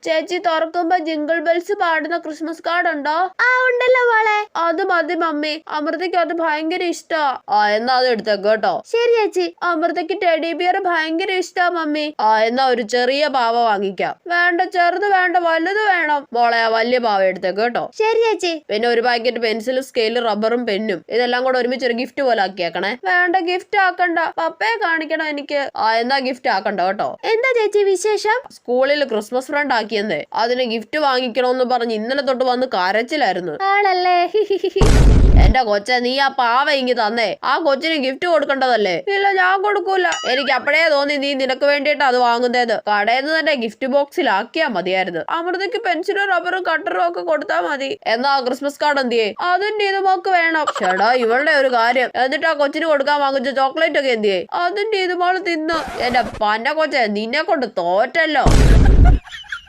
ചേച്ചി തുറക്കുമ്പോ jingle bells പാടുന്ന ക്രിസ്മസ് കാർഡ് ഉണ്ടോ? ആ ഉണ്ടല്ലോ മോളെ. അത് മതി മമ്മി, അമൃതയ്ക്ക് അത് ഭയങ്കര ഇഷ്ടാ. എന്നാ അത് എടുത്തേക്ക് കേട്ടോ. ശരി ചേച്ചി. അമൃതയ്ക്ക് ടെഡി ബിയർ ഭയങ്കര ഇഷ്ടാ മമ്മി. എന്നാ ഒരു ചെറിയ പാവ വാങ്ങിക്കാം. വേണ്ട, ചെറുത് വേണ്ട, വലുത് വേണം. മോളെ ആ വലിയ പാവ എടുത്തേക്ക് കേട്ടോ. ശരി ചേച്ചി. പിന്നെ ഒരു പാക്കറ്റ് പെൻസിലും സ്കെയിലും റബ്ബറും പെന്നും ഇതെല്ലാം കൂടെ ഒരുമിച്ച് ഒരു ഗിഫ്റ്റ് പോലെ ആക്കിയേക്കണേ. വേണ്ട, ഗിഫ്റ്റ് ആക്കണ്ട, പപ്പയെ കാണിക്കണം എനിക്ക്. എന്നാ ഗിഫ്റ്റ് ആക്കണ്ട കേട്ടോ. എന്താ ചേച്ചി വിശേഷം? സ്കൂളിൽ ക്രിസ്മസ് ഫ്രണ്ട് ആക്കിയെന്നേ, അതിന് ഗിഫ്റ്റ് വാങ്ങിക്കണോന്ന് പറഞ്ഞ് ഇന്നലെ തൊട്ട് വന്ന് കരച്ചിലായിരുന്നു. ആണല്ലേ? എന്റെ കൊച്ചെ, നീ ആ പാവ ഇങ്ങി തന്നേ. ആ കൊച്ചിന് ഗിഫ്റ്റ് കൊടുക്കേണ്ടതല്ലേ? ഇല്ല, ഞാൻ കൊടുക്കൂല. എനിക്ക് അപ്പഴേ തോന്നി നീ നിനക്ക് വേണ്ടിയിട്ട് അത് വാങ്ങുന്നത്. കടയിൽ നിന്ന് തന്നെ ഗിഫ്റ്റ് ബോക്സിലാക്കിയാ മതിയായിരുന്നു. അമൃതയ്ക്ക് പെൻസിലും റബ്ബറും കട്ടറും ഒക്കെ കൊടുത്താൽ മതി. എന്നാ ക്രിസ്മസ് കാർഡ് എന്തിയേ? അതും നീതുമോക്ക് വേണം. ചേടാ, ഇവളുടെ ഒരു കാര്യം. എന്നിട്ട് ആ കൊച്ചിന് കൊടുക്കാൻ വാങ്ങിച്ച ചോക്ലേറ്റ് ഒക്കെ എന്തിയേ? അതും നീതുമോള് തിന്നു. എന്റെ പന്ന കൊച്ചെ, നിന്നെ കൊണ്ട് തോറ്റല്ലോ.